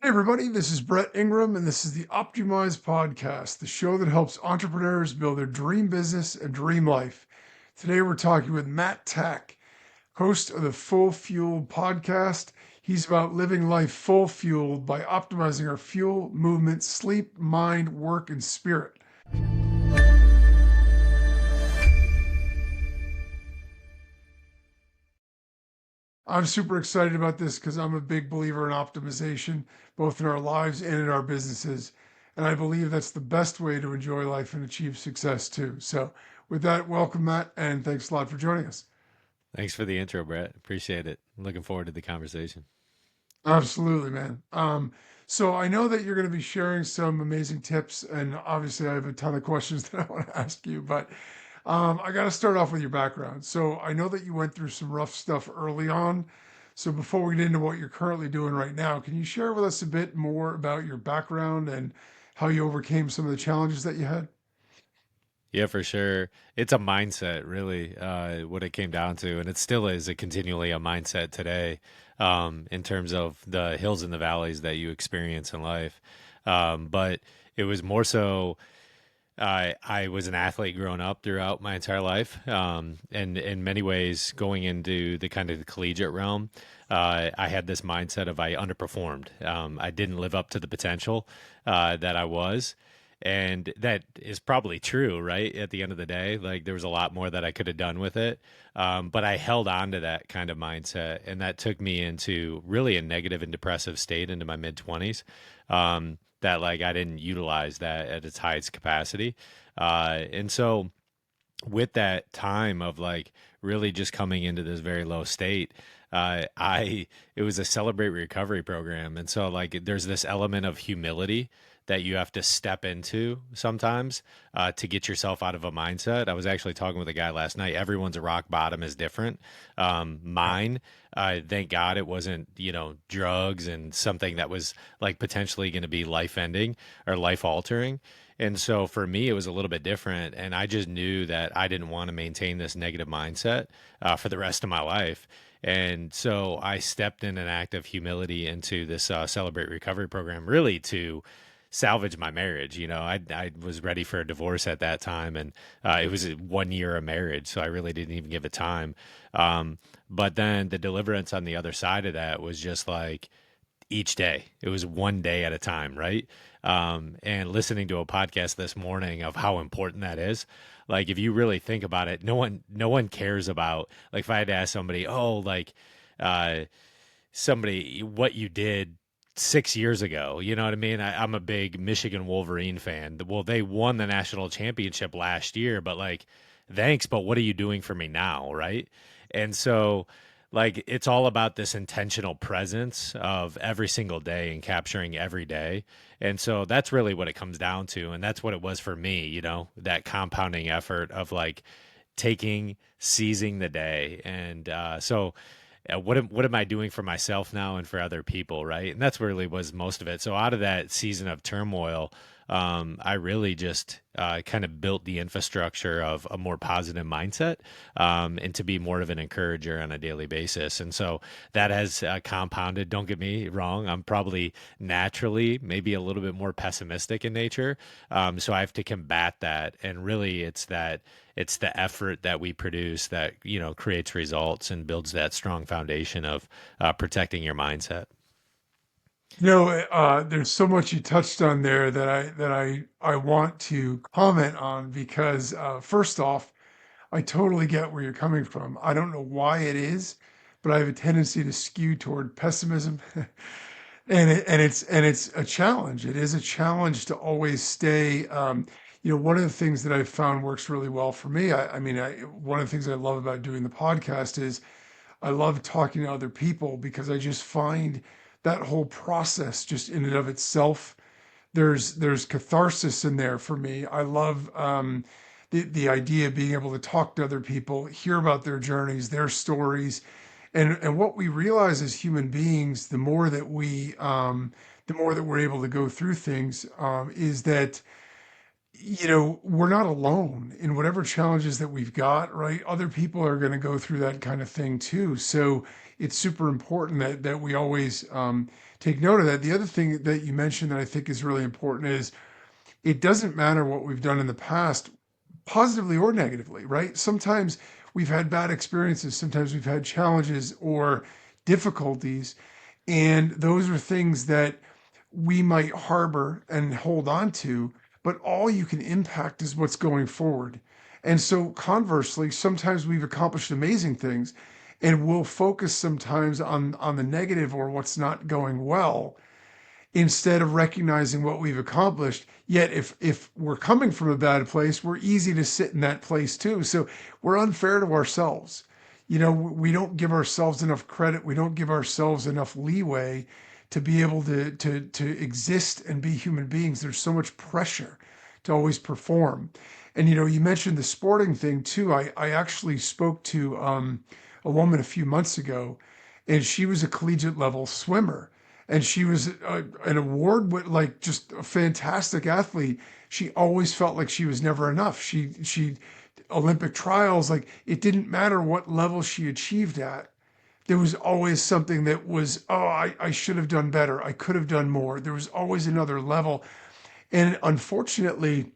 Hey everybody, this is Brett Ingram, and this is the optYOUmize podcast, the show that helps entrepreneurs build their dream business and dream life. Today we're talking with Matt Tack, host of the Full Fuel podcast. He's about living life full fueled by optimizing our fuel, movement, sleep, mind, work, and spirit. I'm super excited about this because I'm a big believer in optimization, both in our lives and in our businesses. And I believe that's the best way to enjoy life and achieve success too. So, with that, welcome, Matt, and thanks a lot for joining us. Thanks for the intro, Brett. Appreciate it. I'm looking forward to the conversation. Absolutely, man. So, I know that you're going to be sharing some amazing tips, and obviously, I have a ton of questions that I want to ask you, but I got to start off with your background. So, I know that you went through some rough stuff early on. So before we get into what you're currently doing right now, can you share with us a bit more about your background and how you overcame some of the challenges that you had? Yeah, for sure. It's a mindset, really, what it came down to. And it still is continually a mindset today, in terms of the hills and the valleys that you experience in life. But it was more so I was an athlete growing up throughout my entire life, and in many ways, going into the kind of the collegiate realm, I had this mindset of I underperformed. I didn't live up to the potential that I was, and that is probably true, right? At the end of the day, like there was a lot more that I could have done with it, but I held on to that kind of mindset, and that took me into really a negative and depressive state into my mid 20s. That like I didn't utilize that at its highest capacity. And so with that time of like really just coming into this very low state, I it was a celebrate recovery program, and so like there's this element of humility that you have to step into sometimes to get yourself out of a mindset. I was actually talking with a guy last night. Everyone's rock bottom is different. Yeah. Mine, thank God, it wasn't drugs and something that was like potentially going to be life ending or life altering. And so for me, it was a little bit different. And I just knew that I didn't want to maintain this negative mindset for the rest of my life. And so I stepped in an act of humility into this Celebrate Recovery program, really to salvage my marriage. I was ready for a divorce at that time, and it was 1 year of marriage, so I really didn't even give it time. But then the deliverance on the other side of that was just like each day. It was one day at a time, right? And listening to a podcast this morning of how important that is. Like if you really think about it, no one cares about like if I had to ask somebody, oh, like uh somebody what you did 6 years ago. You know what I mean? I'm a big Michigan Wolverine fan. Well, they won the national championship last year, but like, thanks, but what are you doing for me now? Right. And so, like, it's all about this intentional presence of every single day and capturing every day. And so that's really what it comes down to. And that's what it was for me, that compounding effort of like seizing the day. And so, what am I doing for myself now and for other people, right? And that's really was most of it. So out of that season of turmoil, I really just kind of built the infrastructure of a more positive mindset, and to be more of an encourager on a daily basis. And so that has compounded. Don't get me wrong. I'm probably naturally maybe a little bit more pessimistic in nature. So I have to combat that. And really it's the effort that we produce that, creates results and builds that strong foundation of protecting your mindset. There's so much you touched on there that I want to comment on because first off, I totally get where you're coming from. I don't know why it is, but I have a tendency to skew toward pessimism. And it's a challenge. It is a challenge to always stay. One of the things that I've found works really well for me. One of the things I love about doing the podcast is I love talking to other people because I just find that whole process just in and of itself. There's catharsis in there for me. I love the idea of being able to talk to other people, hear about their journeys, their stories, and what we realize as human beings, the more that we're able to go through things, is that we're not alone in whatever challenges that we've got, right? Other people are going to go through that kind of thing too. So it's super important that we always take note of that. The other thing that you mentioned that I think is really important is it doesn't matter what we've done in the past, positively or negatively, right? Sometimes we've had bad experiences, sometimes we've had challenges or difficulties, and those are things that we might harbor and hold on to, but all you can impact is what's going forward. And so, conversely, sometimes we've accomplished amazing things, and we'll focus sometimes on the negative or what's not going well instead of recognizing what we've accomplished. Yet if we're coming from a bad place, we're easy to sit in that place too. So we're unfair to ourselves. We don't give ourselves enough credit. We don't give ourselves enough leeway to be able to exist and be human beings. There's so much pressure to always perform. And you mentioned the sporting thing too. I actually spoke to a woman a few months ago, and she was a collegiate level swimmer, and she was an award with, like, just a fantastic athlete. She always felt like she was never enough. She Olympic trials, like, it didn't matter what level she achieved at. There was always something that was, oh, I should have done better. I could have done more. There was always another level. And unfortunately,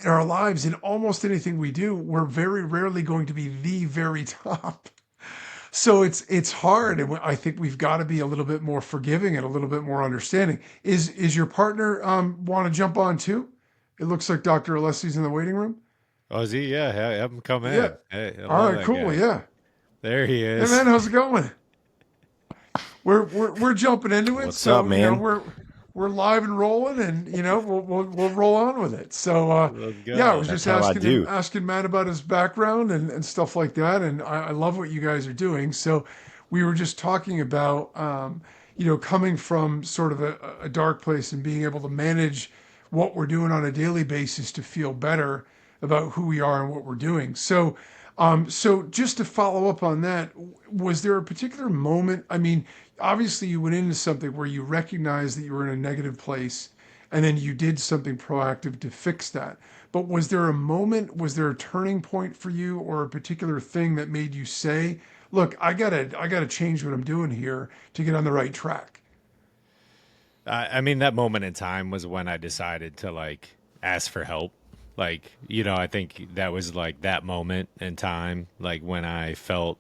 in our lives, in almost anything we do, we're very rarely going to be the very top. So it's hard, and I think we've got to be a little bit more forgiving and a little bit more understanding. Is your partner want to jump on too? It looks like Dr. Alessi's in the waiting room. Oh, is he? Yeah, have him come Yeah. in. Hey, I All love right. that Cool. guy. Yeah. There he Hey is. man, how's it going? We're jumping into it, What's up, so man? we're live and rolling, and we'll roll on with it. So Let's yeah, I was go. That's just how I do. asking Matt about his background and stuff like that, and I love what you guys are doing. So we were just talking about coming from sort of a dark place and being able to manage what we're doing on a daily basis to feel better about who we are and what we're doing. So just to follow up on that, was there a particular moment? I mean, obviously you went into something where you recognized that you were in a negative place, and then you did something proactive to fix that. But was there a moment, was there a turning point for you, or a particular thing that made you say, look, I gotta change what I'm doing here to get on the right track? I mean, that moment in time was when I decided to like ask for help. Like, I think that was like that moment in time, like when I felt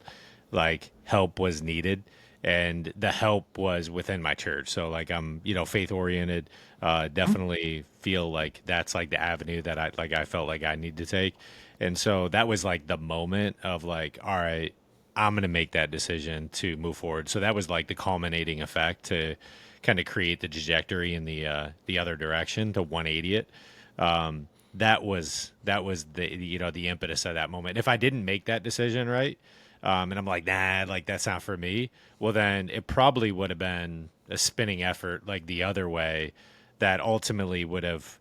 like help was needed, and the help was within my church. So like I'm, faith oriented, definitely feel like that's like the avenue that I felt like I need to take. And so that was like the moment of like, all right, I'm going to make that decision to move forward. So that was like the culminating effect to kind of create the trajectory in the other direction to 180 it. That was the impetus of that moment. If I didn't make that decision, right, and I'm like, nah, like that's not for me, well then it probably would have been a spinning effort like the other way that ultimately would have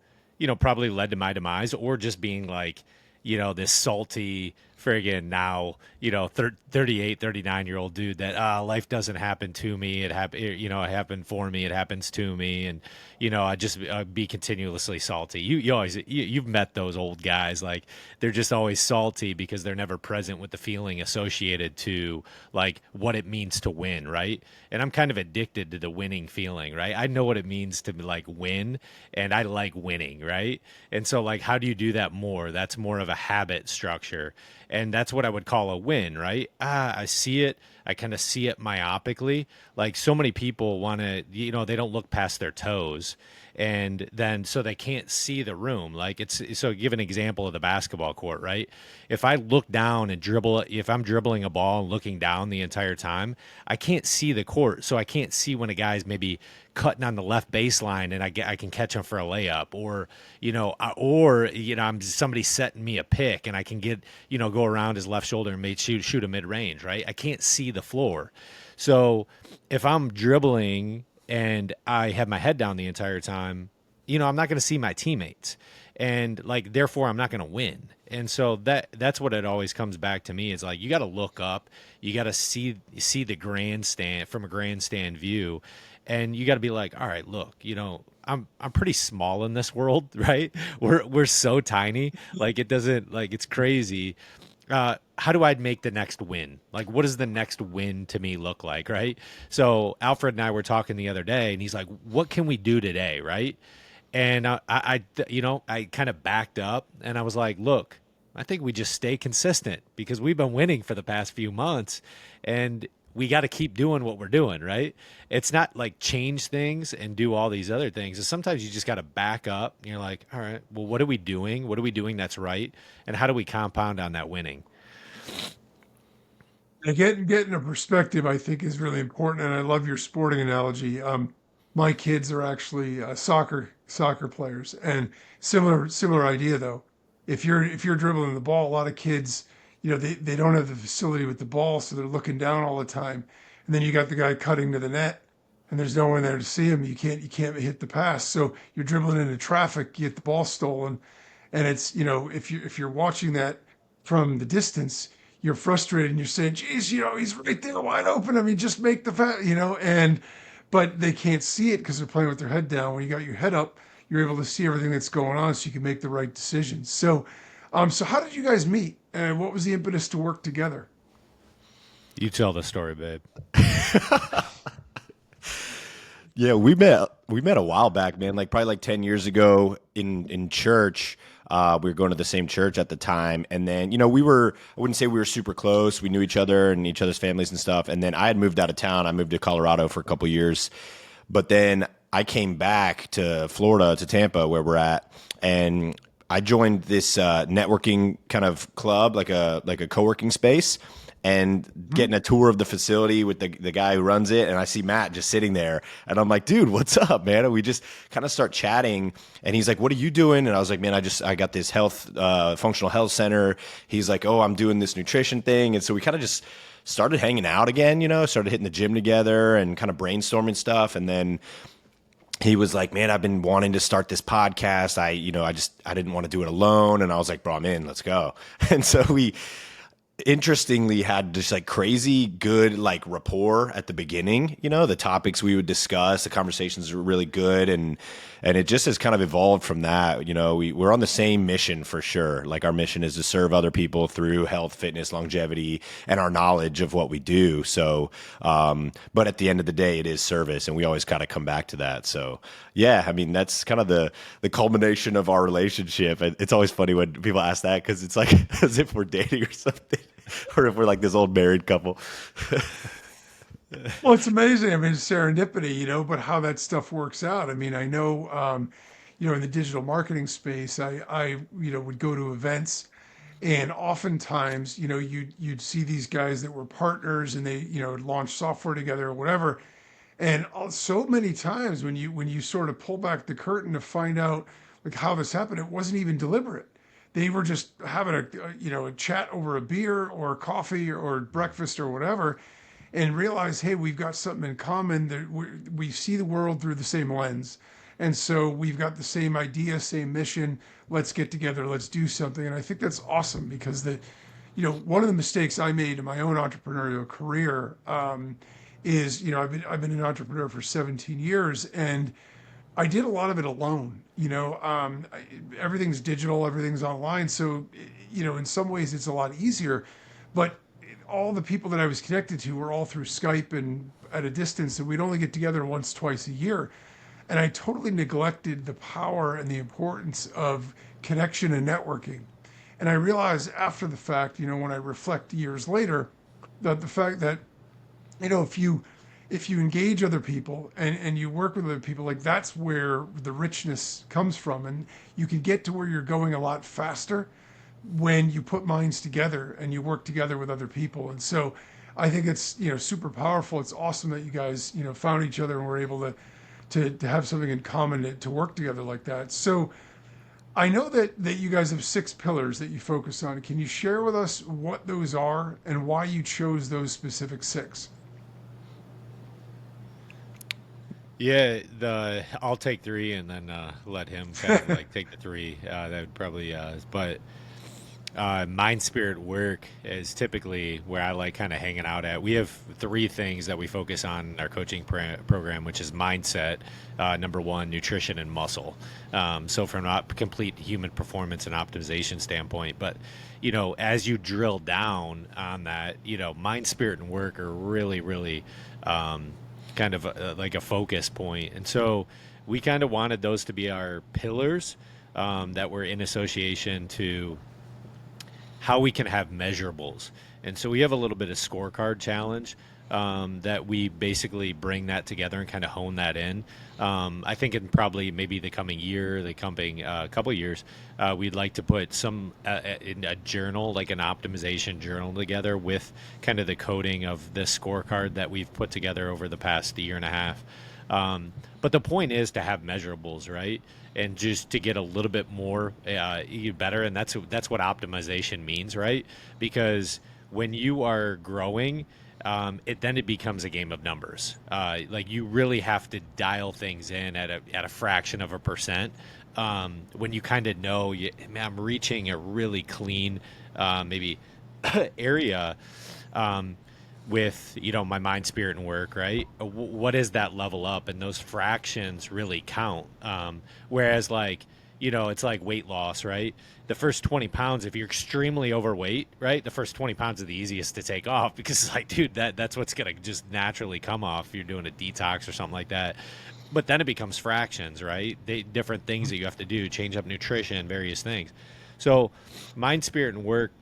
probably led to my demise, or just being like, this salty friggin' now, 38, 39-year-old dude that life doesn't happen to me. It happened for me. It happens to me. And, I just be continuously salty. You've met those old guys. Like they're just always salty because they're never present with the feeling associated to like what it means to win. Right. And I'm kind of addicted to the winning feeling. Right. I know what it means to like win, and I like winning. Right. And so like, how do you do that more? That's more of a habit structure. And that's what I would call a win, right? I see it. I kind of see it myopically. Like so many people want to, they don't look past their toes. And then so they can't see the room. Like so give an example of the basketball court, right? If I look down and dribble, if I'm dribbling a ball and looking down the entire time, I can't see the court. So I can't see when a guy's maybe cutting on the left baseline and I can catch him for a layup, or I'm somebody setting me a pick and I can get, go around his left shoulder and maybe shoot a mid range, right? I can't see the floor. So if I'm dribbling and I have my head down the entire time, I'm not going to see my teammates, and like therefore I'm not going to win. And so that's what it always comes back to me is like you got to look up, you got to see the grandstand from a grandstand view, and you got to be like, all right, look, I'm pretty small in this world, right? We're so tiny. Like it doesn't like it's crazy. How do I make the next win? Like, what does the next win to me look like, right? So Alfred and I were talking the other day, and he's like, "What can we do today, right?" And I kind of backed up, and I was like, "Look, I think we just stay consistent because we've been winning for the past few months, and we got to keep doing what we're doing, right? It's not like change things and do all these other things. Sometimes you just got to back up. And you're like, all right, well, what are we doing? What are we doing that's right? And how do we compound on that winning?" And getting a perspective, I think, is really important. And I love your sporting analogy. My kids are actually soccer players, and similar idea though. If you're dribbling the ball, a lot of kids, they don't have the facility with the ball, so they're looking down all the time. And then you got the guy cutting to the net, and there's no one there to see him. You can't hit the pass, so you're dribbling into traffic. You get the ball stolen, and it's if you're watching that from the distance, you're frustrated and you're saying, geez, he's right there wide open. I mean, just make the and but they can't see it because they're playing with their head down. When you got your head up, you're able to see everything that's going on so you can make the right decisions. So how did you guys meet? And what was the impetus to work together? You tell the story, babe. Yeah, we met a while back, man. Like probably like 10 years ago in church. We were going to the same church at the time, and then I wouldn't say we were super close. We knew each other and each other's families and stuff. And then I had moved out of town. I moved to Colorado for a couple years, but then I came back to Florida to Tampa where we're at, and I joined this networking kind of club, like a co-working space, and getting a tour of the facility with the guy who runs it. And I see Matt just sitting there, and I'm like, dude, what's up, man? And we just kind of start chatting, and he's like, what are you doing? And I was like, man, I got this functional health center. He's like, oh, I'm doing this nutrition thing. And so we kind of just started hanging out again, started hitting the gym together and kind of brainstorming stuff. And then he was like, man, I've been wanting to start this podcast. I didn't want to do it alone. And I was like, bro, I'm in, let's go. And so we interestingly had just like crazy good like rapport at the beginning. The topics we would discuss, the conversations were really good, and it just has kind of evolved from that. We're on the same mission for sure. Like our mission is to serve other people through health, fitness, longevity, and our knowledge of what we do. So but at the end of the day, it is service, and we always kind of come back to that. So yeah, I mean, that's kind of the culmination of our relationship. It's always funny when people ask that, because it's like as if we're dating or something, or if we're like this old married couple. Well, it's amazing. I mean, it's serendipity, but how that stuff works out. I mean, I know, in the digital marketing space, I would go to events, and oftentimes, you'd see these guys that were partners, and they, launch software together or whatever. And so many times when you sort of pull back the curtain to find out like how this happened, it wasn't even deliberate. They were just having a chat over a beer or coffee or breakfast or whatever, and realize, hey, we've got something in common, that we see the world through the same lens. And so we've got the same idea, same mission. Let's get together. Let's do something. And I think that's awesome, because one of the mistakes I made in my own entrepreneurial career is, I've been an entrepreneur for 17 years, and I did a lot of it alone. Everything's digital, everything's online, so in some ways it's a lot easier. But all the people that I was connected to were all through Skype and at a distance, and we'd only get together once, twice a year. And I totally neglected the power and the importance of connection and networking. And I realized after the fact, when I reflect years later, that the fact that if you engage other people and you work with other people, like that's where the richness comes from, and you can get to where you're going a lot faster when you put minds together and you work together with other people. And so I think it's super powerful. It's awesome that you guys found each other and were able to have something in common to work together like that. So I know that you guys have 6 pillars that you focus on. Can you share with us what those are and why you chose those specific 6? Yeah, I'll take 3 and then let him kind of like take the 3. That would probably, but Mind spirit work is typically where I like kind of hanging out at. We have three things that we focus on in our coaching program, which is mindset, number one, nutrition, and muscle. So from a complete human performance and optimization standpoint, but as you drill down on that, mind, spirit, and work are really, really kind of like a focus point. And so we kind of wanted those to be our pillars that were in association to how we can have measurables. And so we have a little bit of scorecard challenge that we basically bring that together and kind of hone that in. I think in probably maybe the coming year, the coming couple of years, we'd like to put some in a journal, like an optimization journal together with kind of the coding of this scorecard that we've put together over the past year and a half. But the point is to have measurables, right? And just to get a little bit more better. And that's what optimization means, right? Because when you are growing, it becomes a game of numbers. Like you really have to dial things in at a fraction of a percent. When you kind of know, I'm reaching a really clean, maybe area. With my mind, spirit, and work, right? What is that level up? And those fractions really count. Whereas it's like weight loss, right? The first 20 pounds, if you're extremely overweight, right, the first 20 pounds are the easiest to take off because it's like, dude, that's what's gonna just naturally come off if you're doing a detox or something like that. But then it becomes fractions, right? Different things that you have to do, change up nutrition, various things. So mind, spirit, and work,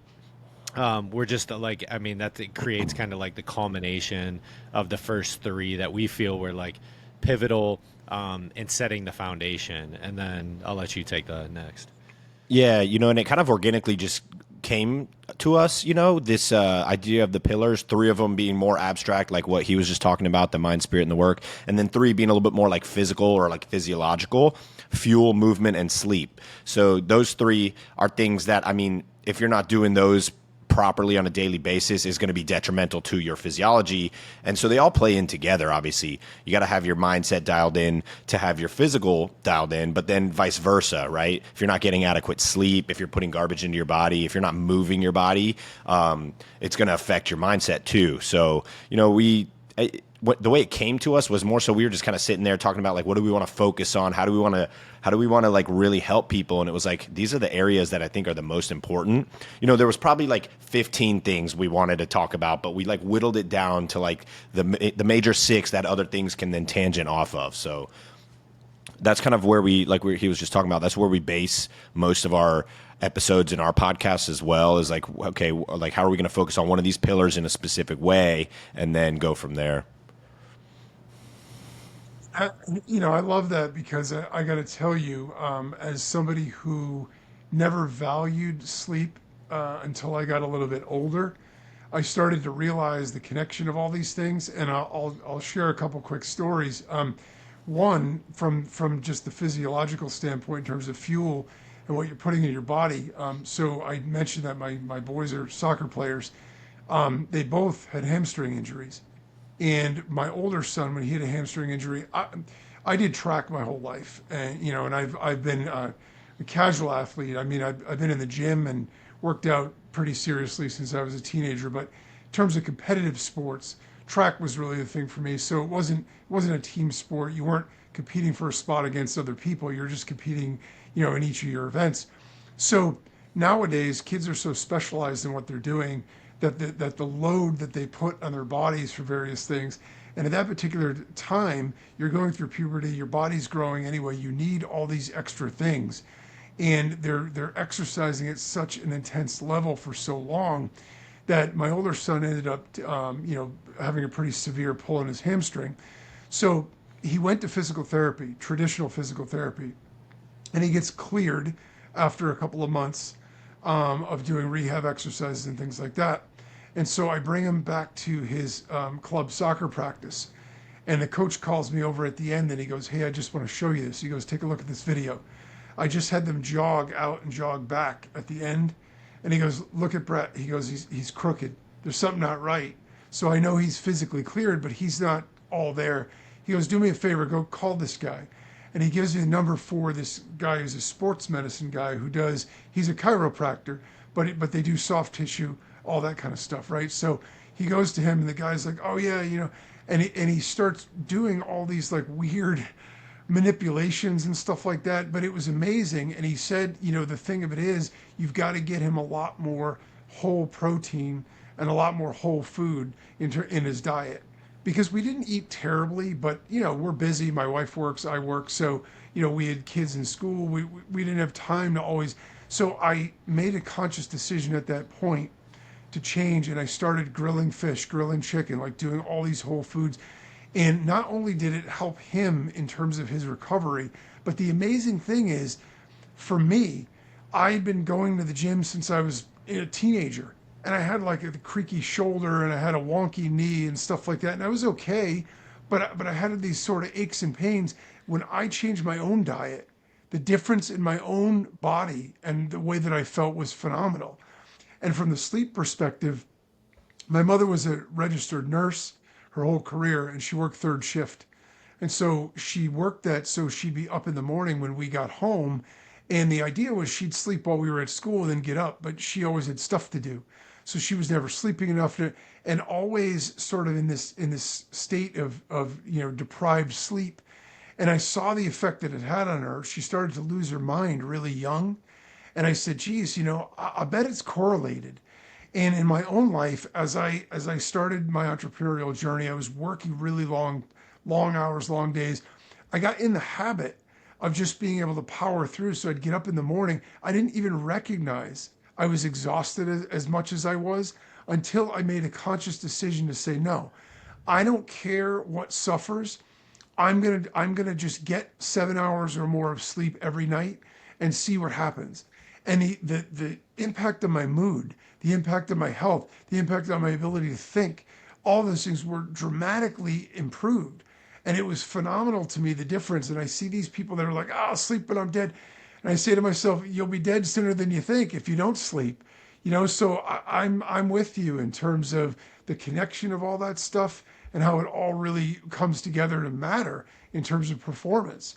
we're just that it creates kind of like the culmination of the first three that we feel were like pivotal in setting the foundation. And then I'll let you take the next. Yeah, and it kind of organically just came to us, this idea of the pillars, three of them being more abstract, like what he was just talking about, the mind, spirit, and the work, and then three being a little bit more like physical or like physiological, fuel, movement, and sleep. So those three are things that, if you're not doing those properly on a daily basis is going to be detrimental to your physiology. And so they all play in together. Obviously, you got to have your mindset dialed in to have your physical dialed in, but then vice versa, right? If you're not getting adequate sleep, if you're putting garbage into your body, if you're not moving your body, it's going to affect your mindset too. So, the way it came to us was more so we were just kind of sitting there talking about like, what do we want to focus on? How do we want to like really help people? And it was like, these are the areas that I think are the most important. There was probably like 15 things we wanted to talk about, but we like whittled it down to like the major 6 that other things can then tangent off of. So that's kind of where he was just talking about, that's where we base most of our episodes in our podcast as well, is like, okay, like how are we going to focus on one of these pillars in a specific way and then go from there. I love that because I got to tell you, as somebody who never valued sleep until I got a little bit older, I started to realize the connection of all these things, and I'll share a couple quick stories. One from just the physiological standpoint in terms of fuel and what you're putting in your body. So I mentioned that my boys are soccer players. They both had hamstring injuries. And my older son, when he had a hamstring injury, I did track my whole life, and I've been a casual athlete. I've been in the gym and worked out pretty seriously since I was a teenager. But in terms of competitive sports, track was really the thing for me. So it wasn't a team sport. You weren't competing for a spot against other people. You're just competing, in each of your events. So nowadays, kids are so specialized in what they're doing that the load that they put on their bodies for various things. And at that particular time, you're going through puberty, your body's growing anyway, you need all these extra things. And they're exercising at such an intense level for so long that my older son ended up, having a pretty severe pull in his hamstring. So he went to physical therapy, traditional physical therapy, and he gets cleared after a couple of months of doing rehab exercises and things like that. And so I bring him back to his club soccer practice. And the coach calls me over at the end and he goes, "Hey, I just want to show you this." He goes, "Take a look at this video." I just had them jog out and jog back at the end. And he goes, "Look at Brett." He goes, he's crooked. There's something not right. So I know he's physically cleared, but he's not all there. He goes, "Do me a favor, go call this guy." And he gives me the number for this guy who's a sports medicine guy he's a chiropractor, but they do soft tissue, all that kind of stuff, right? So he goes to him, and the guy's like, oh yeah, and he starts doing all these like weird manipulations and stuff like that. But it was amazing. And he said, the thing of it is, you've got to get him a lot more whole protein and a lot more whole food in his diet, because we didn't eat terribly, but we're busy. My wife works, I work, so we had kids in school. We didn't have time to always. So I made a conscious decision at that point to change, and I started grilling fish, grilling chicken, like doing all these whole foods. And not only did it help him in terms of his recovery, but the amazing thing is, for me, I'd been going to the gym since I was a teenager, and I had like a creaky shoulder and I had a wonky knee and stuff like that, and I was okay, but I had these sort of aches and pains. When I changed my own diet, the difference in my own body and the way that I felt was phenomenal. And from the sleep perspective, my mother was a registered nurse her whole career, and she worked third shift. And so she worked that so she'd be up in the morning when we got home. And the idea was she'd sleep while we were at school and then get up, but she always had stuff to do. So she was never sleeping enough and always sort of in this state of deprived sleep. And I saw the effect that it had on her. She started to lose her mind really young. And I said, geez, I bet it's correlated. And in my own life, as I started my entrepreneurial journey, I was working really long hours, long days. I got in the habit of just being able to power through. So I'd get up in the morning. I didn't even recognize I was exhausted as much as I was, until I made a conscious decision to say, no, I don't care what suffers. I'm gonna just get 7 hours or more of sleep every night and see what happens. And the impact on my mood, the impact on my health, the impact on my ability to think, all those things were dramatically improved. And it was phenomenal to me, the difference. And I see these people that are like, oh, I'll sleep but I'm dead. And I say to myself, you'll be dead sooner than you think if you don't sleep. So I'm with you in terms of the connection of all that stuff and how it all really comes together to matter in terms of performance.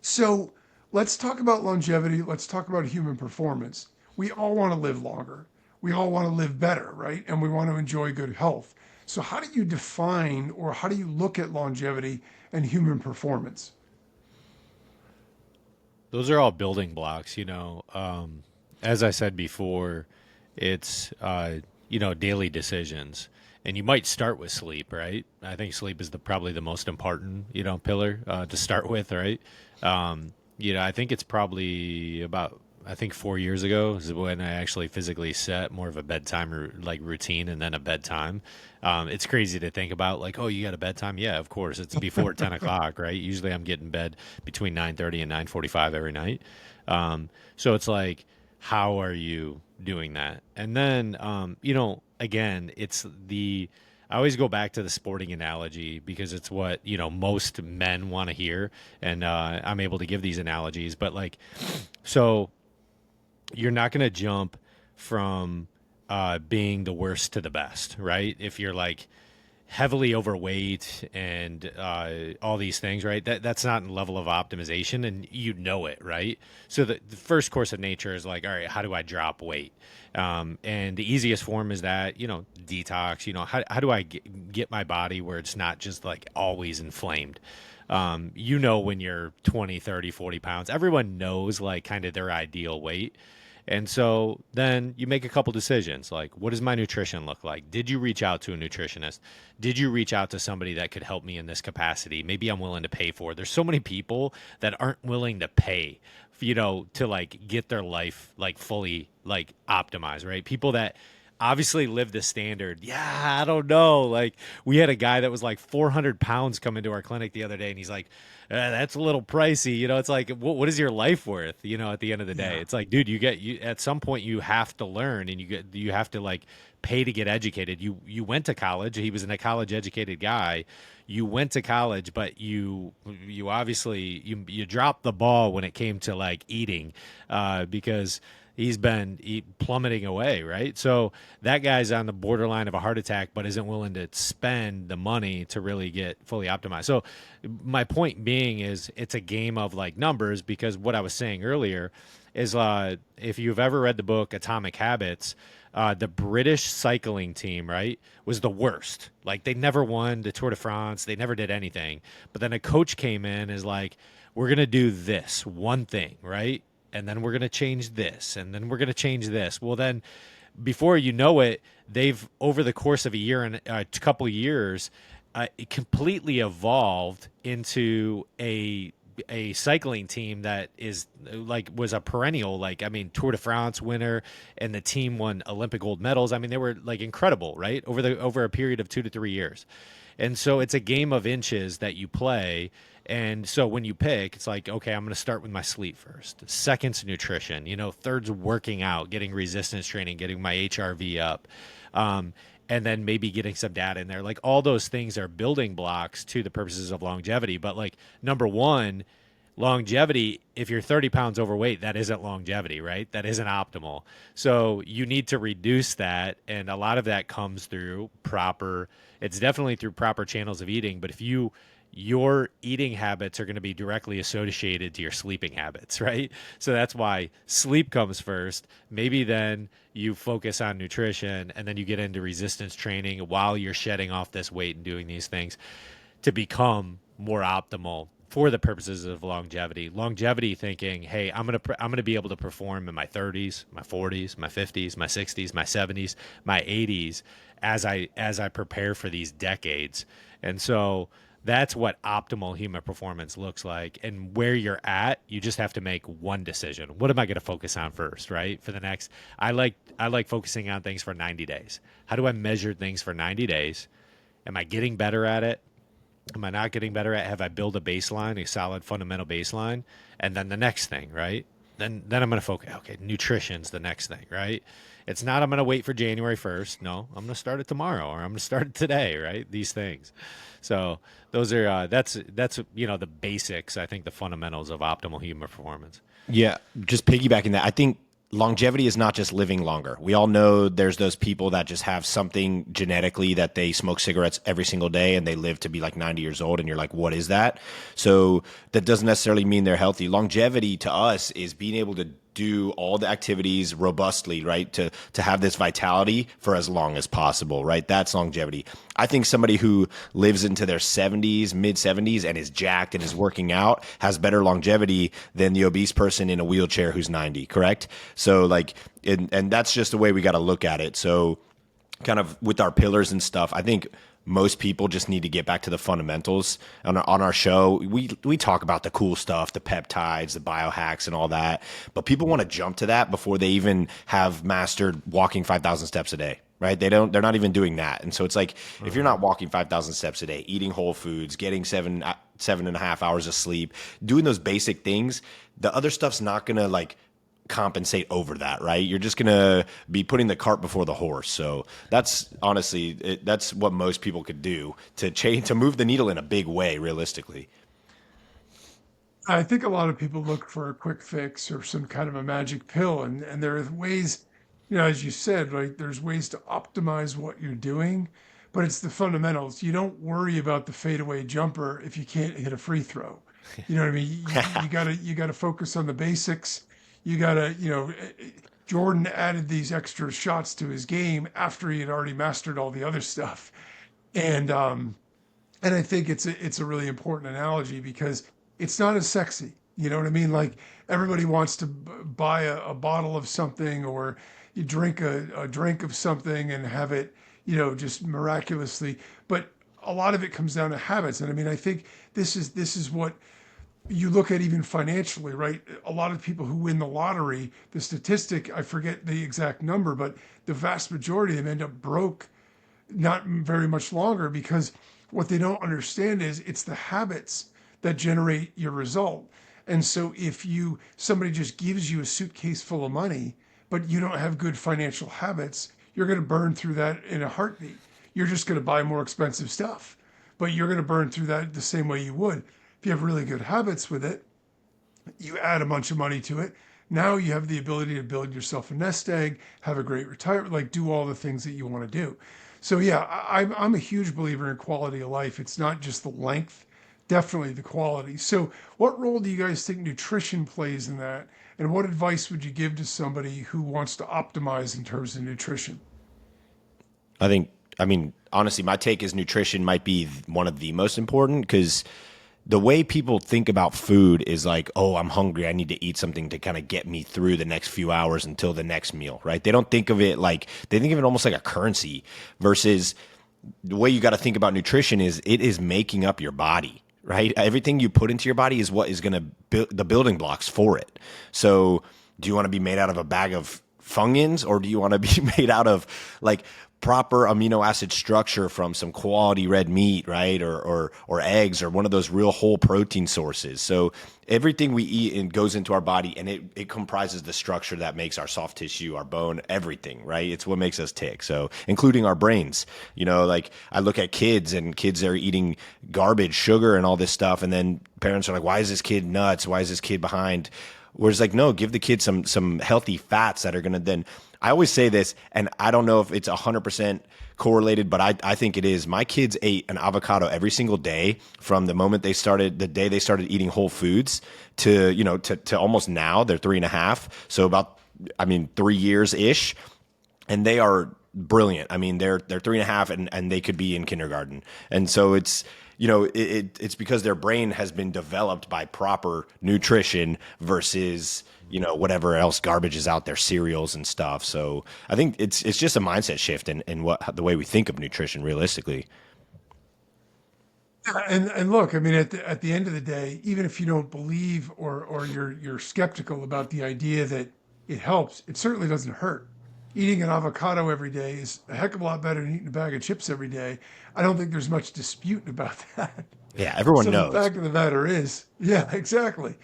So let's talk about longevity. Let's talk about human performance. We all want to live longer. We all want to live better, right? And we want to enjoy good health. So how do you define, or how do you look at longevity and human performance? Those are all building blocks, as I said before, it's daily decisions. And you might start with sleep, right? I think sleep is probably the most important, pillar to start with, right? I think it's probably about, I think 4 years ago is when I actually physically set more of a bedtime routine, and then a bedtime. It's crazy to think about, like, oh, you got a bedtime? Yeah, of course. It's before 10 o'clock, right? Usually I'm getting in bed between 9:30 and 9:45 every night. So it's like, how are you doing that? And then, again, I always go back to the sporting analogy, because it's what, most men want to hear. And I'm able to give these analogies. But like, so you're not going to jump from being the worst to the best, right? If you're like heavily overweight and all these things, right? That's not a level of optimization, and it, right? So the first course of nature is like, all right, how do I drop weight? And the easiest form is that, detox. How do I get my body where it's not just like always inflamed? When you're 20, 30, 40 pounds, everyone knows like kind of their ideal weight. And so then you make a couple decisions, like, what does my nutrition look like? Did you reach out to a nutritionist? Did you reach out to somebody that could help me in this capacity? Maybe I'm willing to pay for it. There's so many people that aren't willing to pay, to like get their life like fully like optimized, right? People that obviously live the standard. Yeah, I don't know. Like, we had a guy that was like 400 pounds come into our clinic the other day, and he's like, that's a little pricey. It's like, what is your life worth? At the end of the day, Yeah. it's like, dude, you at some point you have to learn, and you have to like pay to get educated. You went to college. He was a college educated guy. You went to college, but you obviously you dropped the ball when it came to like eating, because he's been plummeting away, right? So that guy's on the borderline of a heart attack, but isn't willing to spend the money to really get fully optimized. So my point being is it's a game of like numbers, because what I was saying earlier is if you've ever read the book Atomic Habits, the British cycling team, right, was the worst. Like they never won the Tour de France, they never did anything. But then a coach came in is like, we're gonna do this one thing, right? And then we're going to change this, and then we're going to change this. Well, then before you know it, they've over the course of a year and a couple years, it completely evolved into a cycling team that is like was a perennial, like I mean Tour de France winner, and the team won Olympic gold medals. I mean they were like incredible, right? Over a period of 2 to 3 years. And so it's a game of inches that you play. And so when you pick, it's like, okay, I'm going to start with my sleep first. Second's nutrition, third's working out, getting resistance training, getting my HRV up. And then maybe getting some data in there. Like all those things are building blocks to the purposes of longevity. But like number one, longevity, if you're 30 pounds overweight, that isn't longevity, right? That isn't optimal. So you need to reduce that. And a lot of that comes through it's definitely through proper channels of eating. But if your eating habits are going to be directly associated to your sleeping habits, right? So that's why sleep comes first. Maybe then you focus on nutrition, and then you get into resistance training while you're shedding off this weight and doing these things to become more optimal for the purposes of longevity. Longevity thinking, hey, I'm gonna be able to perform in my 30s, my 40s, my 50s, my 60s, my 70s, my 80s as I prepare for these decades. And so that's what optimal human performance looks like. And where you're at, you just have to make one decision. What am I going to focus on first, right? For the next, I like focusing on things for 90 days. How do I measure things for 90 days? Am I getting better at it? Am I not getting better at it? Have I built a baseline, a solid fundamental baseline? And then the next thing, right? Then I'm going to focus. Okay, nutrition's the next thing, right? It's not I'm going to wait for January 1st. No, I'm going to start it tomorrow, or I'm going to start it today, right? These things. So those are that's the basics. I think the fundamentals of optimal human performance. Yeah, just piggybacking that, I think longevity is not just living longer. We all know there's those people that just have something genetically that they smoke cigarettes every single day and they live to be like 90 years old. And you're like, what is that? So that doesn't necessarily mean they're healthy. Longevity to us is being able to do all the activities robustly, right? To have this vitality for as long as possible, right? That's longevity. I think somebody who lives into their 70s, mid 70s, and is jacked and is working out has better longevity than the obese person in a wheelchair who's 90, correct? So like, and that's just the way we got to look at it. So kind of with our pillars and stuff, I think most people just need to get back to the fundamentals. On our show, we talk about the cool stuff, the peptides, the biohacks, and all that. But people want to jump to that before they even have mastered walking 5,000 steps a day, right? They're not even doing that. And so it's like, if you're not walking 5,000 steps a day, eating whole foods, getting 7.5 hours of sleep, doing those basic things, the other stuff's not going to like compensate over that, right? You're just gonna be putting the cart before the horse. So that's honestly that's what most people could do to move the needle in a big way, realistically. I think a lot of people look for a quick fix or some kind of a magic pill, and there are ways, as you said, right? There's ways to optimize what you're doing, but it's the fundamentals. You don't worry about the fadeaway jumper if you can't hit a free throw. You know what I mean? You gotta focus on the basics. You gotta, Jordan added these extra shots to his game after he had already mastered all the other stuff, and I think it's a really important analogy because it's not as sexy. You know what I mean? Like everybody wants to buy a bottle of something, or you drink a drink of something and have it, just miraculously. But a lot of it comes down to habits. And I mean, I think this is what you look at even financially, right? A lot of people who win the lottery, the statistic, I forget the exact number, but the vast majority of them end up broke not very much longer, because what they don't understand is it's the habits that generate your result. And so if somebody just gives you a suitcase full of money, but you don't have good financial habits, you're going to burn through that in a heartbeat. You're just going to buy more expensive stuff, but you're going to burn through that the same way you would. If you have really good habits with it, you add a bunch of money to it, Now you have the ability to build yourself a nest egg, have a great retirement, like do all the things that you want to do. So yeah, I'm a huge believer in quality of life. It's not just the length, definitely the quality. So what role do you guys think nutrition plays in that? And what advice would you give to somebody who wants to optimize in terms of nutrition? I think, I mean, honestly, my take is nutrition might be one of the most important because the way people think about food is like, oh, I'm hungry. I need to eat something to kind of get me through the next few hours until the next meal, right? They don't think of it like, they think of it almost like a currency versus the way you got to think about nutrition is it is making up your body, right? Everything you put into your body is what is going to build the building blocks for it. So, do you want to be made out of a bag of Funyuns or do you want to be made out of like proper amino acid structure from some quality red meat, right? Or eggs or one of those real whole protein sources. So everything we eat and goes into our body and it comprises the structure that makes our soft tissue, our bone, everything, right? It's what makes us tick. So including our brains, you know, like I look at kids and kids are eating garbage, sugar and all this stuff. And then parents are like, why is this kid nuts? Why is this kid behind? Whereas like, no, give the kid some healthy fats that are going to then, I always say this, and I don't know if it's 100% correlated, but I think it is. My kids ate an avocado every single day from the moment the day they started eating whole foods to, you know, to almost now. They're 3.5. So about, I mean, 3 years ish. And they are brilliant. I mean, they're 3.5 and they could be in kindergarten. And so it's, you know, it's because their brain has been developed by proper nutrition versus, you know, whatever else garbage is out there, cereals and stuff. So I think it's just a mindset shift in what the way we think of nutrition realistically. And look, I mean, at the end of the day, even if you don't believe or you're skeptical about the idea that it helps, it certainly doesn't hurt. Eating an avocado every day is a heck of a lot better than eating a bag of chips every day. I don't think there's much dispute about that. Yeah, everyone So the knows. fact of the matter is, yeah, exactly.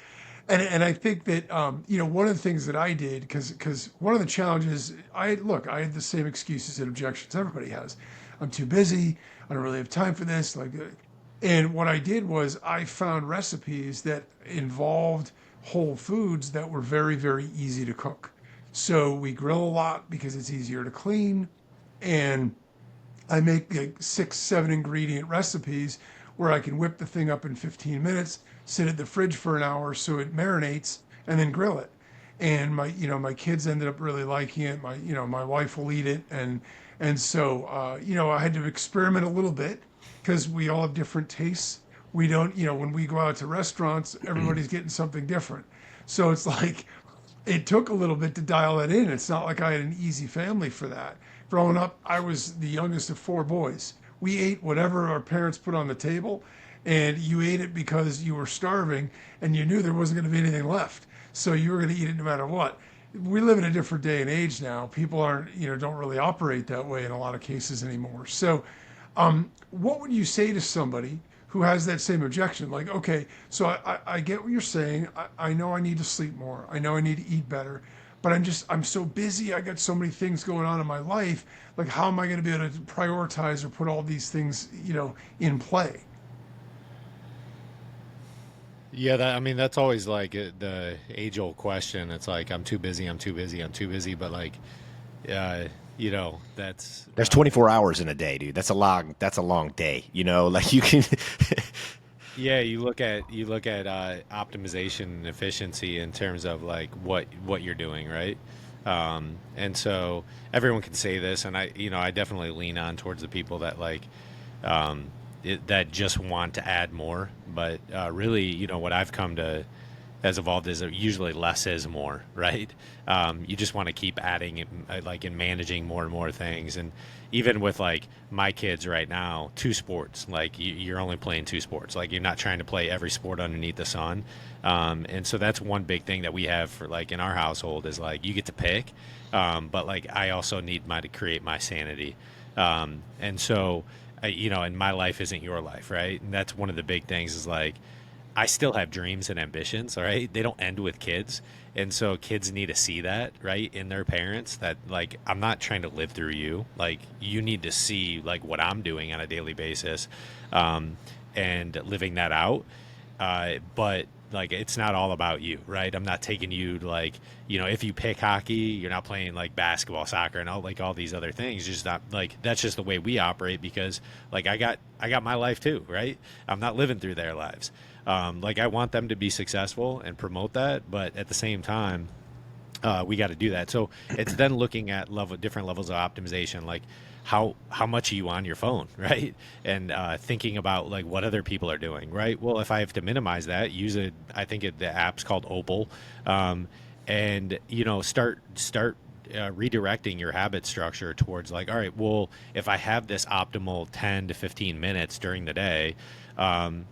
And I think that one of the things that I did because one of the challenges I had the same excuses and objections everybody has. I'm too busy. I don't really have time for this. And what I did was I found recipes that involved whole foods that were very, very easy to cook. So we grill a lot because it's easier to clean. And I make like 6, 7 ingredient recipes where I can whip the thing up in 15 minutes, sit at the fridge for an hour so it marinates, and then grill it. And my kids ended up really liking it. My wife will eat it, and so I had to experiment a little bit because we all have different tastes. We don't, when we go out to restaurants, everybody's getting something different. So it's like it took a little bit to dial that in. It's not like I had an easy family for that. Growing up, I was the youngest of 4 boys. We ate whatever our parents put on the table, and you ate it because you were starving and you knew there wasn't going to be anything left. So you were going to eat it no matter what. We live in a different day and age now. People aren't, don't really operate that way in a lot of cases anymore. So, what would you say to somebody who has that same objection? Like, okay, so I get what you're saying. I know I need to sleep more. I know I need to eat better, but I'm so busy. I got so many things going on in my life. Like, how am I going to be able to prioritize or put all these things, in play? Yeah, I mean, that's always like the age old question. It's like, I'm too busy, I'm too busy, I'm too busy. But like, that's, There's 24 hours in a day, dude. That's a long day. You know, like you can yeah, you look at optimization and efficiency in terms of like what you're doing, right? And so everyone can say this, and I definitely lean on towards the people that like that just want to add more. But really, what I've come to has evolved is usually less is more, right? You just want to keep adding, like, and managing more and more things. And even with like my kids right now, two sports, like you're only playing two sports. Like you're not trying to play every sport underneath the sun. And so that's one big thing that we have for like in our household is like you get to pick, but like I also need to create my sanity. And so, and my life isn't your life, right? And that's one of the big things is like I still have dreams and ambitions, all right? They don't end with kids. And so kids need to see that, right, in their parents that like I'm not trying to live through you. Like you need to see like what I'm doing on a daily basis and living that out. But like it's not all about you, right? I'm not taking you to, like, if you pick hockey, you're not playing like basketball, soccer, and all these other things. Just not like that's just the way we operate because like I got my life too, right? I'm not living through their lives. Like I want them to be successful and promote that, but at the same time, we got to do that. So it's then looking at different levels of optimization, like how much are you on your phone, right? And thinking about like what other people are doing, right? Well, if I have to minimize that, use it. I think the app's called Opal, and start redirecting your habit structure towards like, all right, well, if I have this optimal 10 to 15 minutes during the day, am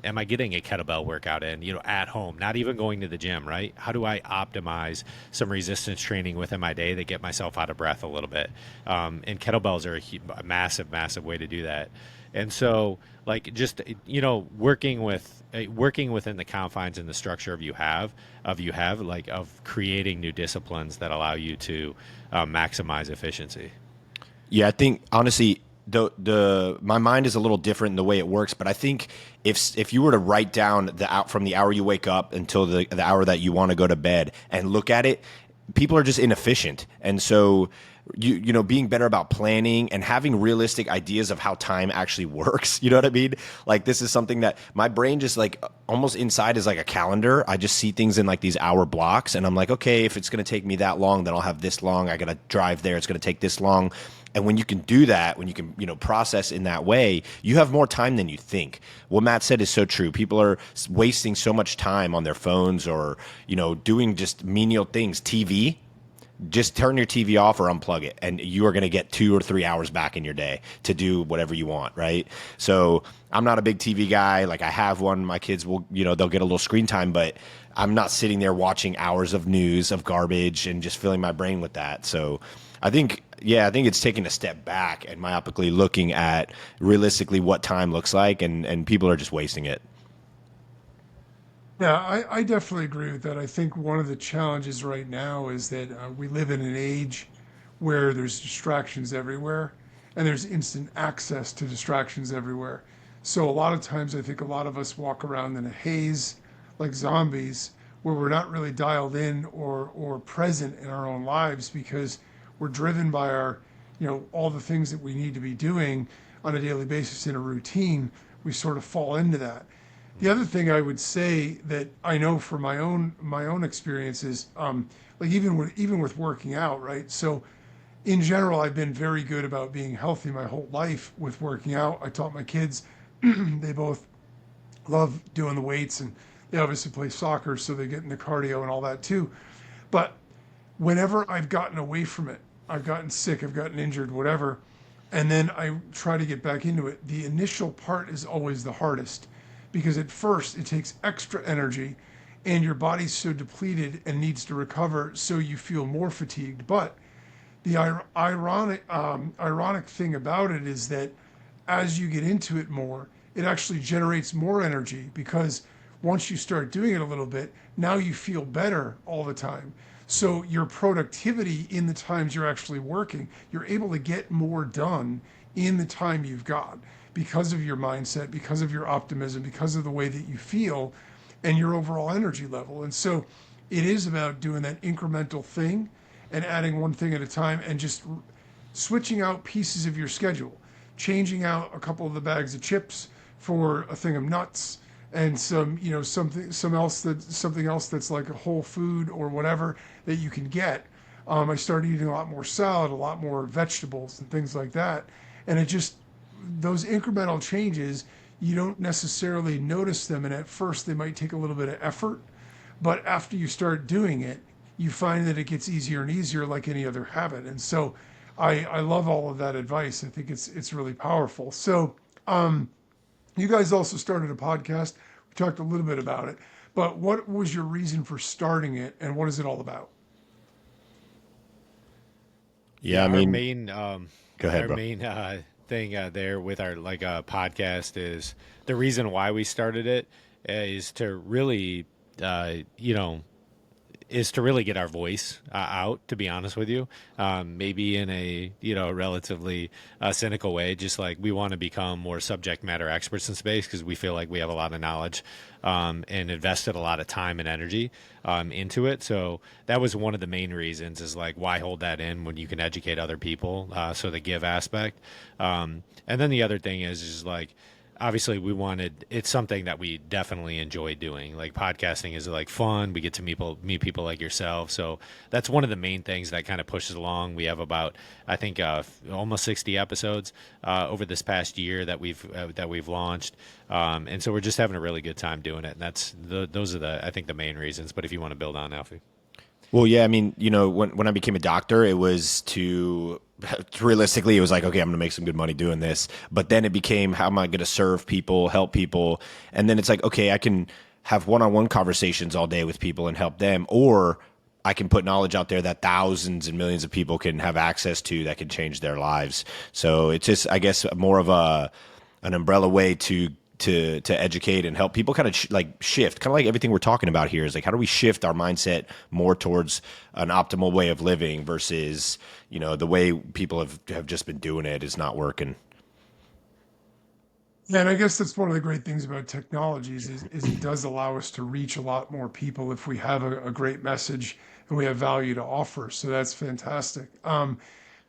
I getting a kettlebell workout in, at home, not even going to the gym, right? How do I optimize some resistance training within my day to get myself out of breath a little bit? And kettlebells are a massive, massive way to do that. And so, like, just working within the confines and the structure of creating new disciplines that allow you to maximize efficiency. Yeah, I think honestly, the my mind is a little different in the way it works, but I think if you were to write down the out from the hour you wake up until the hour that you want to go to bed and look at it, people are just inefficient, and so being better about planning and having realistic ideas of how time actually works. You know what I mean? Like this is something that my brain just like almost inside is like a calendar. I just see things in like these hour blocks and I'm like, okay, if it's going to take me that long, then I'll have this long. I got to drive there. It's going to take this long. And when you can do that, when you can, process in that way, you have more time than you think. What Matt said is so true. People are wasting so much time on their phones or, doing just menial things. TV, just turn your TV off or unplug it, and you are going to get 2 or 3 hours back in your day to do whatever you want, right? So I'm not a big TV guy. Like I have one. My kids will, they'll get a little screen time, but I'm not sitting there watching hours of news, of garbage, and just filling my brain with that. So I think it's taking a step back and myopically looking at realistically what time looks like, and people are just wasting it. Yeah, I definitely agree with that. I think one of the challenges right now is that we live in an age where there's distractions everywhere and there's instant access to distractions everywhere. So a lot of times I think a lot of us walk around in a haze like zombies where we're not really dialed in or present in our own lives because we're driven by our, all the things that we need to be doing on a daily basis in a routine. We sort of fall into that. The other thing I would say that I know from my own experiences, like even with working out, right? So in general, I've been very good about being healthy my whole life with working out. I taught my kids; they both love doing the weights, and they obviously play soccer, so they get into cardio and all that too. But whenever I've gotten away from it, I've gotten sick, I've gotten injured, whatever, and then I try to get back into it. The initial part is always the hardest because at first it takes extra energy and your body's so depleted and needs to recover, so you feel more fatigued. But the ironic thing about it is that as you get into it more, it actually generates more energy because once you start doing it a little bit, now you feel better all the time. So your productivity in the times you're actually working, you're able to get more done in the time you've got because of your mindset, because of your optimism, because of the way that you feel and your overall energy level. And so it is about doing that incremental thing and adding one thing at a time and just switching out pieces of your schedule, changing out a couple of the bags of chips for a thing of nuts and something else that's like a whole food or whatever that you can get. I started eating a lot more salad, a lot more vegetables and things like that. And it just, those incremental changes, you don't necessarily notice them. And at first they might take a little bit of effort, but after you start doing it, you find that it gets easier and easier like any other habit. And so I love all of that advice. I think it's really powerful. So you guys also started a podcast. We talked a little bit about it, but what was your reason for starting it and what is it all about? Yeah, Yeah, I our mean, main go ahead, bro. thing there with our podcast is the reason why we started it is to really, uh, you know, is to really get our voice out, to be honest with you. Maybe in a, relatively cynical way, just like we want to become more subject matter experts in space because we feel like we have a lot of knowledge and invested a lot of time and energy into it. So that was one of the main reasons, is like, why hold that in when you can educate other people? So the give aspect. And then the other thing is like, obviously it's something that we definitely enjoy doing. Like podcasting is like fun. We get to meet people like yourself. So that's one of the main things that kind of pushes along. We have about, I think, almost 60 episodes over this past year that we've launched. And so we're just having a really good time doing it. And those are I think the main reasons. But if you want to build on, Alfie. Well, yeah, I mean, when I became a doctor, it was realistically, it was like, okay, I'm going to make some good money doing this. But then it became, how am I going to serve people, help people? And then it's like, okay, I can have one-on-one conversations all day with people and help them, or I can put knowledge out there that thousands and millions of people can have access to that can change their lives. So it's just, I guess, more of an umbrella way to educate and help people kind of shift, kind of like everything we're talking about here is like, how do we shift our mindset more towards an optimal way of living versus, the way people have just been doing it is not working. Yeah, and I guess that's one of the great things about technologies is it does allow us to reach a lot more people if we have a great message and we have value to offer. So that's fantastic.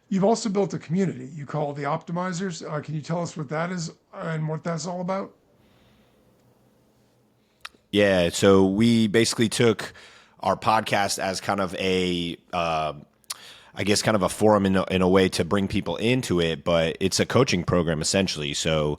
You've also built a community you call the optimizers. Can you tell us what that is and what that's all about? Yeah, so we basically took our podcast as kind of I guess kind of a forum in a way to bring people into it, but it's a coaching program essentially. So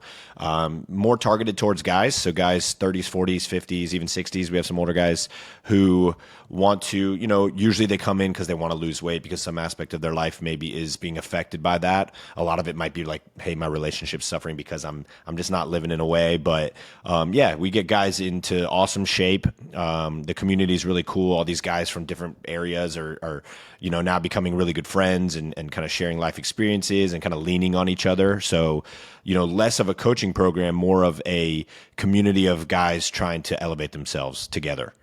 more targeted towards guys. So guys 30s, 40s, 50s, even 60s. We have some older guys who want to, usually they come in because they want to lose weight because some aspect of their life maybe is being affected by that. A lot of it might be like, hey, my relationship's suffering because I'm just not living in a way. But yeah, we get guys into awesome shape. The community is really cool. All these guys from different areas are now becoming really good friends and kind of sharing life experiences and kind of leaning on each other. So, less of a coaching program, more of a community of guys trying to elevate themselves together.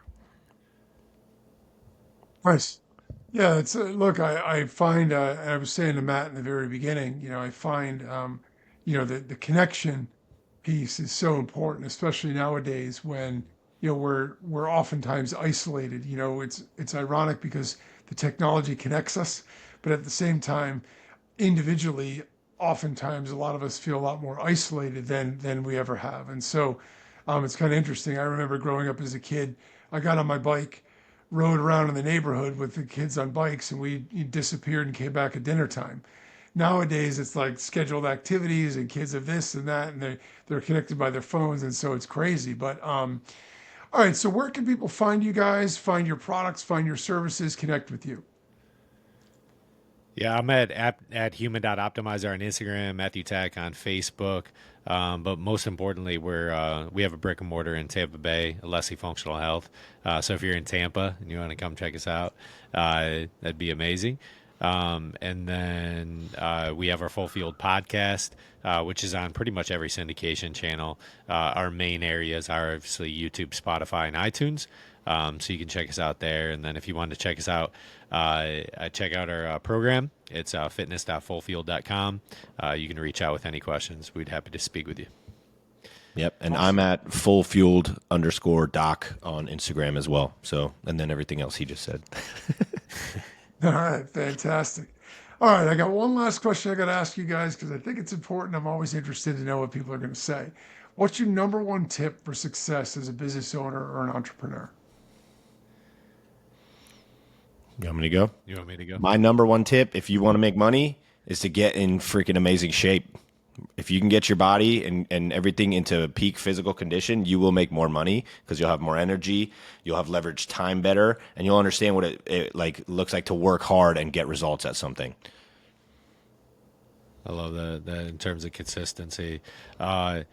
Nice. Yeah, it's I find, and I was saying to Matt in the very beginning, I find, the connection piece is so important, especially nowadays when, we're oftentimes isolated. It's ironic because the technology connects us, but at the same time, individually, oftentimes a lot of us feel a lot more isolated than we ever have. And so it's kind of interesting. I remember growing up as a kid, I got on my bike, rode around in the neighborhood with the kids on bikes, and we disappeared and came back at dinner time. Nowadays, it's like scheduled activities and kids have this and that, and they're connected by their phones, and so it's crazy. But all right, so where can people find you guys, find your products, find your services, connect with you? Yeah, I'm at human.optimizer on Instagram, Matthew Tack on Facebook. But most importantly, we have a brick and mortar in Tampa Bay, Alessi Functional Health. So if you're in Tampa and you want to come check us out, that'd be amazing. And then we have our Full Field podcast, which is on pretty much every syndication channel. Our main areas are obviously YouTube, Spotify, and iTunes. So you can check us out there. And then if you want to check us out, check out our program. It's fitness.fullfield.com. You can reach out with any questions. We'd happy to speak with you. Yep. And I'm at fullfueled_doc on Instagram as well. So, and then everything else he just said. All right, fantastic. All right, I got one last question I got to ask you guys because I think it's important. I'm always interested to know what people are going to say. What's your number one tip for success as a business owner or an entrepreneur? You want me to go? You want me to go? My number one tip, if you want to make money, is to get in freaking amazing shape. If you can get your body and everything into peak physical condition, you will make more money because you'll have more energy, you'll have leveraged time better, and you'll understand what it like looks like to work hard and get results at something. I love that in terms of consistency. I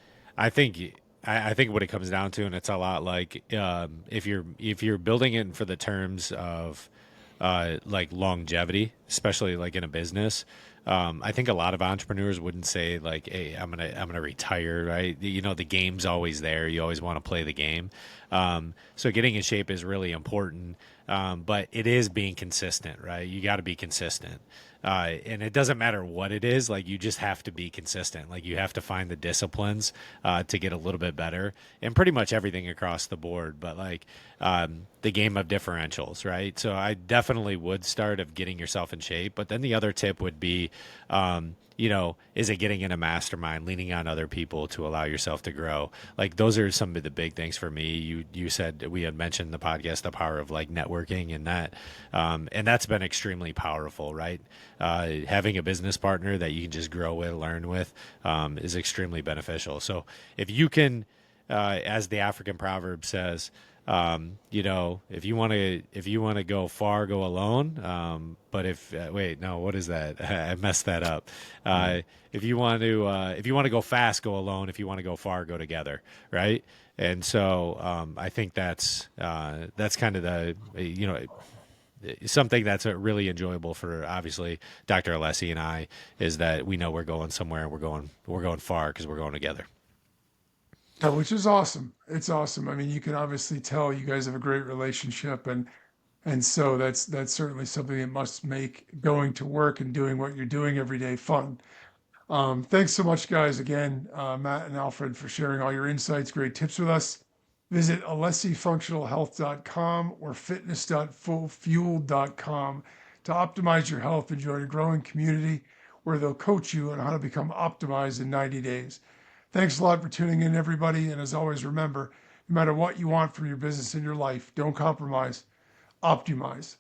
think what it comes down to, and it's a lot like if you're building it for the terms of like longevity, especially like in a business, I think a lot of entrepreneurs wouldn't say like, "Hey, I'm gonna retire." Right? The game's always there. You always want to play the game. So getting in shape is really important. But it is being consistent, right? You got to be consistent. And it doesn't matter what it is, like you just have to be consistent. Like you have to find the disciplines to get a little bit better, and pretty much everything across the board. But like the game of differentials, right? So I definitely would start of getting yourself in shape. But then the other tip would be, is it getting in a mastermind, leaning on other people to allow yourself to grow? Like those are some of the big things for me. You said we had mentioned in the podcast the power of like networking and that's been extremely powerful, right? Having a business partner that you can just grow with, learn with, is extremely beneficial. So if you can, as the African proverb says, if you want to go far, go alone. But wait, no, what is that? I messed that up. If you want to go fast, go alone. If you want to go far, go together. Right. And so I think that's kind of something that's really enjoyable for obviously Dr. Alessi and I is that we know we're going somewhere and we're going far because we're going together. Yeah, which is awesome. It's awesome. I mean, you can obviously tell you guys have a great relationship, and so that's certainly something that must make going to work and doing what you're doing every day fun. Thanks so much, guys, again, Matt and Alfred, for sharing all your insights, great tips with us. Visit alessifunctionalhealth.com or fitness.fullfuel.com to optimize your health and join a growing community where they'll coach you on how to become optimized in 90 days. Thanks a lot for tuning in, everybody. And as always, remember, no matter what you want from your business and your life, don't compromise, optimize.